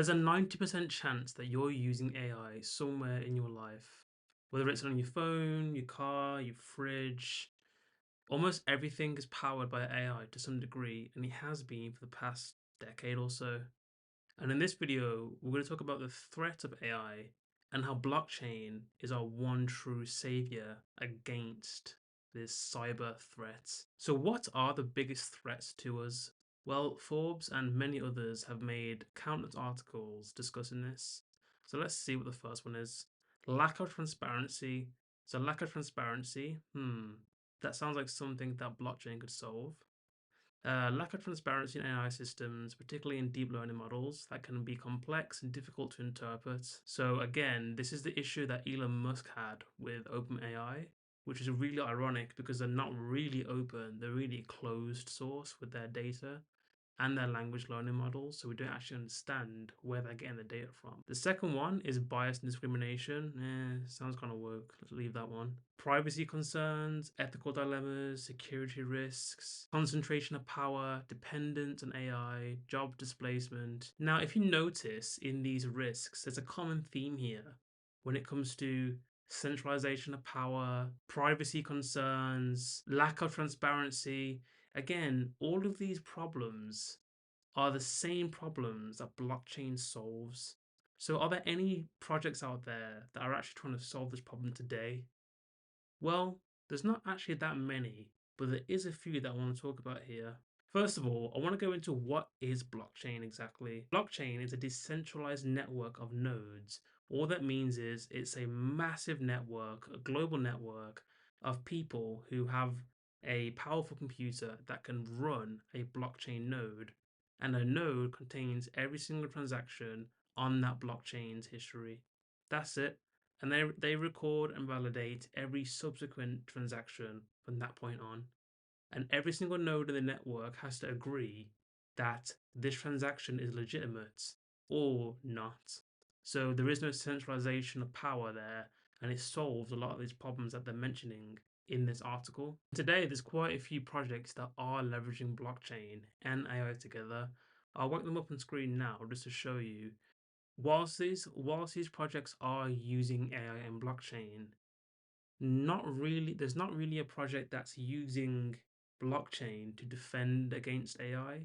There's a 90% chance that you're using AI somewhere in your life, whether it's on your phone, your car, your fridge. Almost everything is powered by AI to some degree, and it has been for the past decade or so. And in this video, we're going to talk about the threat of AI and how blockchain is our one true savior against this cyber threat. So, what are the biggest threats to us? Well, Forbes and many others have made countless articles discussing this. So, let's see what the first one is. Lack of transparency. So, lack of transparency, that sounds like something that blockchain could solve. Lack of transparency in AI systems, particularly in deep learning models, that can be complex and difficult to interpret. So again, this is the issue that Elon Musk had with OpenAI, which is really ironic because they're not really open, they're really closed source with their data and their language learning models, so we don't actually understand where they're getting the data from. The second one is bias and discrimination. Sounds kind of woke. Let's leave that one. Privacy concerns, ethical dilemmas, security risks, concentration of power, dependence on AI, job displacement. Now, if you notice in these risks, there's a common theme here when it comes to centralization of power, privacy concerns, lack of transparency. Again, all of these problems are the same problems that blockchain solves. So, are there any projects out there that are actually trying to solve this problem today? Well, there's not actually that many, but there is a few that I want to talk about here. First of all, I want to go into what is blockchain exactly. Blockchain is a decentralized network of nodes. All that means is it's a massive network, a global network of people who have a powerful computer that can run a blockchain node. And a node contains every single transaction on that blockchain's history. That's it. And they record and validate every subsequent transaction from that point on. And every single node in the network has to agree that this transaction is legitimate or not. So there is no centralization of power there, and it solves a lot of these problems that they're mentioning in this article. Today, there's quite a few projects that are leveraging blockchain and AI together. I'll work them up on screen now just to show you. Whilst these projects are using AI and blockchain, there's not really a project that's using blockchain to defend against AI.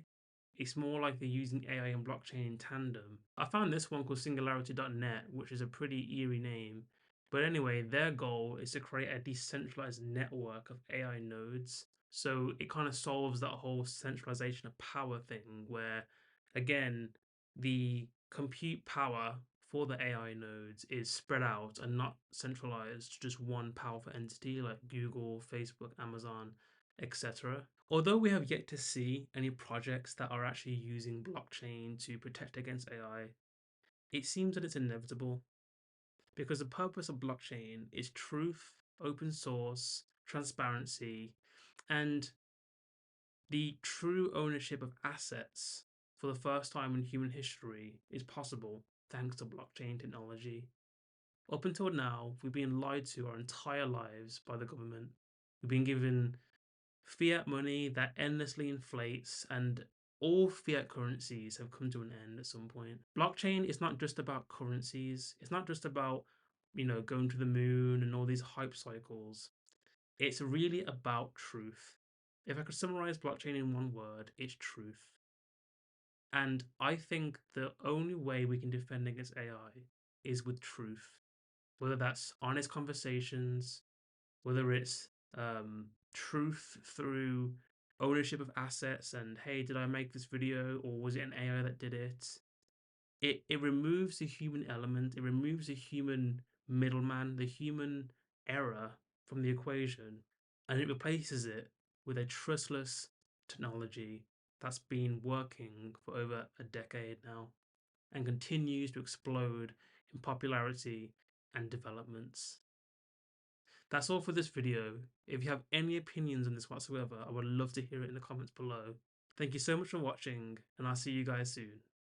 It's more like they're using AI and blockchain in tandem. I found this one called Singularity.net, which is a pretty eerie name. But anyway, their goal is to create a decentralized network of AI nodes. So it kind of solves that whole centralization of power thing where, again, the compute power for the AI nodes is spread out and not centralized to just one powerful entity like Google, Facebook, Amazon, etc. Although we have yet to see any projects that are actually using blockchain to protect against AI, it seems that it's inevitable because the purpose of blockchain is truth, open source, transparency, and the true ownership of assets for the first time in human history is possible thanks to blockchain technology. Up until now, we've been lied to our entire lives by the government. We've been given fiat money that endlessly inflates, and all fiat currencies have come to an end at some point. Blockchain is not just about currencies, it's not just about, going to the moon and all these hype cycles. It's really about truth. If I could summarize blockchain in one word, it's truth. And I think the only way we can defend against AI is with truth, whether that's honest conversations, whether it's truth through ownership of assets and hey, did I make this video or was it an AI that did it? It removes the human element, it removes the human middleman, the human error from the equation, and it replaces it with a trustless technology that's been working for over a decade now and continues to explode in popularity and developments. That's all for this video. If you have any opinions on this whatsoever, I would love to hear it in the comments below. Thank you so much for watching, and I'll see you guys soon.